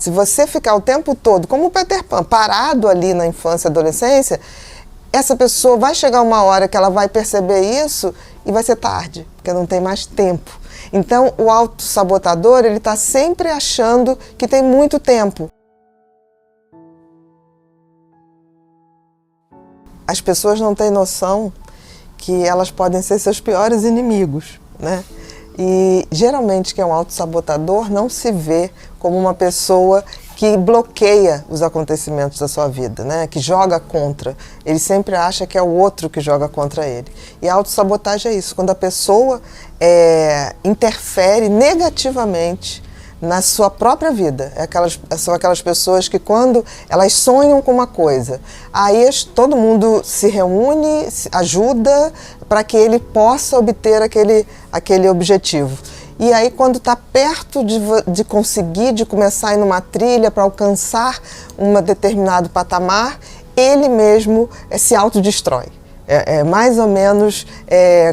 Se você ficar o tempo todo, como o Peter Pan, parado ali na infância e adolescência, essa pessoa vai chegar uma hora que ela vai perceber isso e vai ser tarde, porque não tem mais tempo. Então, o autossabotador, ele está sempre achando que tem muito tempo. As pessoas não têm noção que elas podem ser seus piores inimigos, né? E geralmente quem é um autossabotador não se vê como uma pessoa que bloqueia os acontecimentos da sua vida, né? Que joga contra. Ele sempre acha que é o outro que joga contra ele. E a autossabotagem é isso, quando a pessoa interfere negativamente na sua própria vida. São aquelas pessoas que quando elas sonham com uma coisa, aí todo mundo se reúne, ajuda para que ele possa obter aquele objetivo. E aí quando está perto de conseguir, de começar a ir numa trilha para alcançar um determinado patamar, ele mesmo se autodestrói. É mais ou menos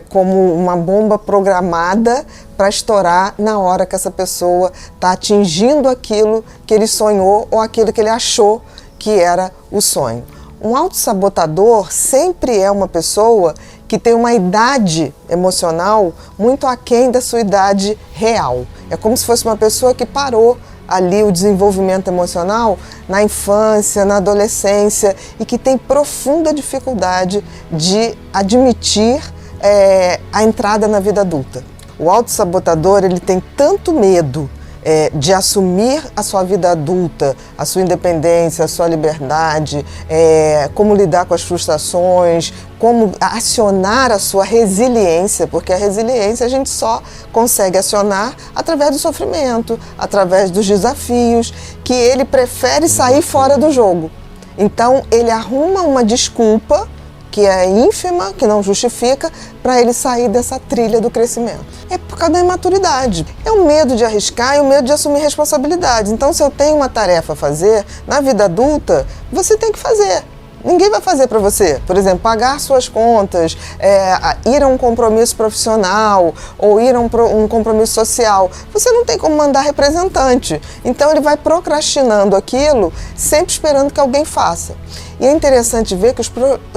como uma bomba programada para estourar na hora que essa pessoa está atingindo aquilo que ele sonhou ou aquilo que ele achou que era o sonho. Um autossabotador sempre é uma pessoa que tem uma idade emocional muito aquém da sua idade real. É como se fosse uma pessoa que parou ali o desenvolvimento emocional na infância, na adolescência e que tem profunda dificuldade de admitir a entrada na vida adulta. O autossabotador, ele tem tanto medo de assumir a sua vida adulta, a sua independência, a sua liberdade, como lidar com as frustrações, como acionar a sua resiliência, porque a resiliência a gente só consegue acionar através do sofrimento, através dos desafios, que ele prefere sair fora do jogo. Então ele arruma uma desculpa que é ínfima, que não justifica, para ele sair dessa trilha do crescimento. É por causa da imaturidade. É o medo de arriscar e o medo de assumir responsabilidades. Então, se eu tenho uma tarefa a fazer, na vida adulta, você tem que fazer. Ninguém vai fazer para você. Por exemplo, pagar suas contas, ir a um compromisso profissional ou ir a um compromisso social. Você não tem como mandar representante. Então, ele vai procrastinando aquilo, sempre esperando que alguém faça. E é interessante ver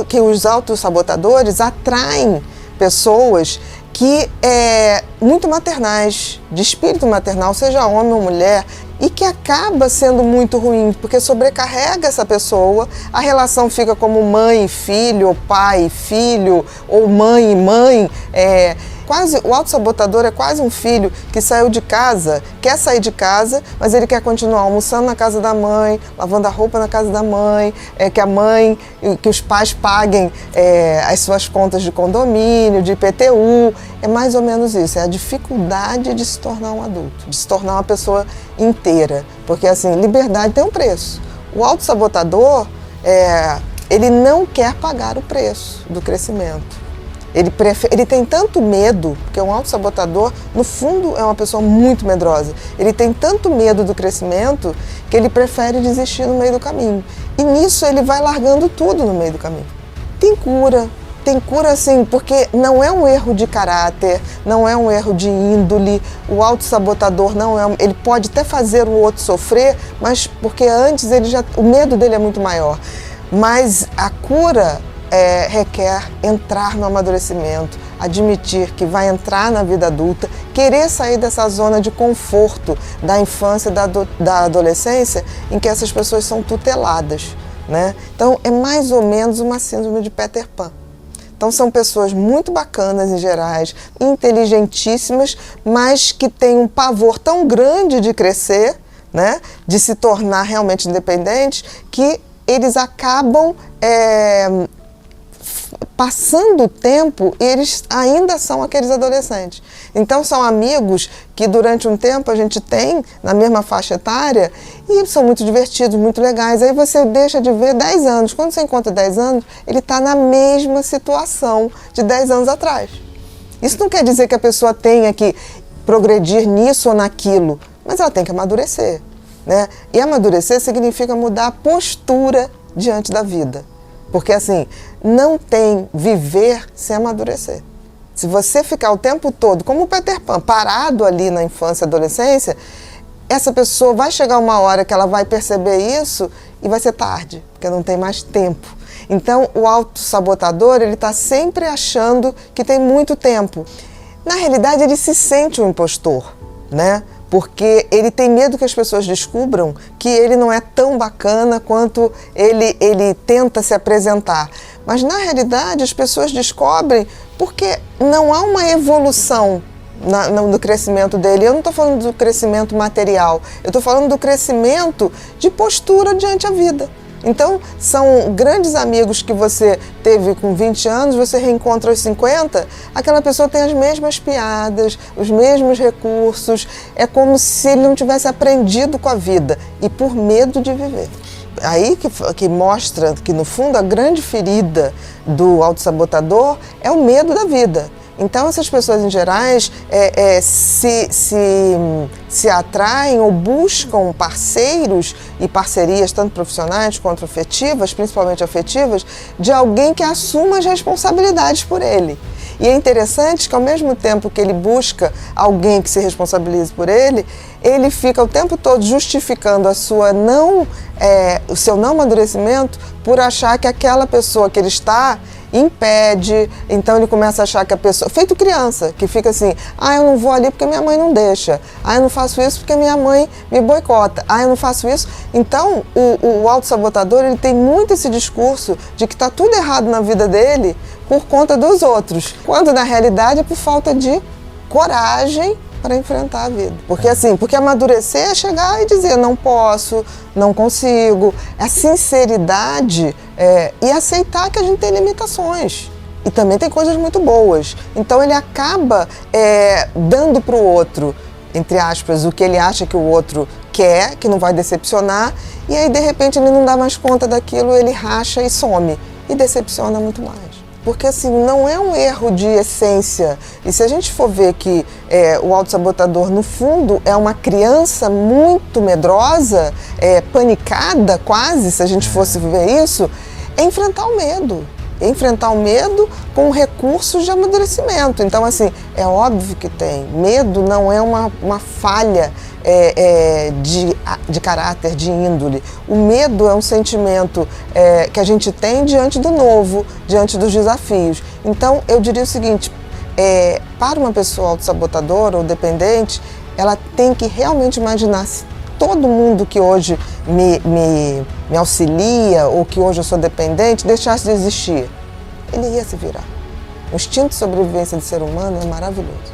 que os autossabotadores atraem pessoas que muito maternais, de espírito maternal, seja homem ou mulher, e que acaba sendo muito ruim, porque sobrecarrega essa pessoa, a relação fica como mãe e filho, ou pai e filho, ou mãe e mãe. O autossabotador é quase um filho que saiu de casa, quer sair de casa, mas ele quer continuar almoçando na casa da mãe, lavando a roupa na casa da mãe, que os pais paguem as suas contas de condomínio, de IPTU. É mais ou menos isso, é a dificuldade de se tornar um adulto, de se tornar uma pessoa inteira. Porque assim, liberdade tem um preço. O autossabotador, ele não quer pagar o preço do crescimento. Ele tem tanto medo, porque um autossabotador, no fundo, é uma pessoa muito medrosa. Ele tem tanto medo do crescimento que ele prefere desistir no meio do caminho. E nisso ele vai largando tudo no meio do caminho. Tem cura sim, porque não é um erro de caráter, não é um erro de índole. O autossabotador ele pode até fazer o outro sofrer, mas porque antes o medo dele é muito maior. Mas a cura requer entrar no amadurecimento, admitir que vai entrar na vida adulta, querer sair dessa zona de conforto da infância, da adolescência, em que essas pessoas são tuteladas, né? Então, é mais ou menos uma síndrome de Peter Pan. Então, são pessoas muito bacanas em gerais, inteligentíssimas, mas que têm um pavor tão grande de crescer, né? De se tornar realmente independentes, que eles acabam passando o tempo, eles ainda são aqueles adolescentes. Então são amigos que durante um tempo a gente tem na mesma faixa etária e são muito divertidos, muito legais. Aí você deixa de ver 10 anos. Quando você encontra 10 anos, ele está na mesma situação de 10 anos atrás. Isso não quer dizer que a pessoa tenha que progredir nisso ou naquilo, mas ela tem que amadurecer, né? E amadurecer significa mudar a postura diante da vida. Porque assim, não tem viver sem amadurecer. Se você ficar o tempo todo, como o Peter Pan, parado ali na infância e adolescência, essa pessoa vai chegar uma hora que ela vai perceber isso e vai ser tarde, porque não tem mais tempo. Então, o autossabotador, ele está sempre achando que tem muito tempo. Na realidade, ele se sente um impostor, né? Porque ele tem medo que as pessoas descubram que ele não é tão bacana quanto ele tenta se apresentar. Mas, na realidade, as pessoas descobrem porque não há uma evolução no crescimento dele. Eu não estou falando do crescimento material, eu estou falando do crescimento de postura diante a vida. Então, são grandes amigos que você teve com 20 anos, você reencontra aos 50, aquela pessoa tem as mesmas piadas, os mesmos recursos, é como se ele não tivesse aprendido com a vida e por medo de viver. Aí que mostra que, no fundo, a grande ferida do autossabotador é o medo da vida. Então, essas pessoas, em gerais, se atraem ou buscam parceiros e parcerias, tanto profissionais quanto afetivas, principalmente afetivas, de alguém que assuma as responsabilidades por ele. E é interessante que, ao mesmo tempo que ele busca alguém que se responsabilize por ele, ele fica o tempo todo justificando o seu não amadurecimento por achar que aquela pessoa que ele está impede. Então ele começa a achar que a pessoa, feito criança, que fica assim, eu não vou ali porque minha mãe não deixa, eu não faço isso porque minha mãe me boicota, eu não faço isso. Então o autossabotador, ele tem muito esse discurso de que está tudo errado na vida dele por conta dos outros, quando na realidade é por falta de coragem para enfrentar a vida. Porque amadurecer é chegar e dizer, não posso, não consigo. A sinceridade e aceitar que a gente tem limitações. E também tem coisas muito boas. Então ele acaba dando para o outro, entre aspas, o que ele acha que o outro quer, que não vai decepcionar, e aí de repente ele não dá mais conta daquilo, ele racha e some. E decepciona muito mais. Porque não é um erro de essência. E se a gente for ver que o autossabotador, no fundo, é uma criança muito medrosa, panicada quase, se a gente fosse ver isso, é enfrentar o medo. Enfrentar o medo com recursos de amadurecimento. Então, é óbvio que tem. Medo não é uma falha de caráter, de índole. O medo é um sentimento que a gente tem diante do novo, diante dos desafios. Então, eu diria o seguinte, para uma pessoa autossabotadora ou dependente, ela tem que realmente imaginar se todo mundo que hoje me auxilia ou que hoje eu sou dependente deixasse de existir, ele ia se virar. O instinto de sobrevivência do ser humano é maravilhoso.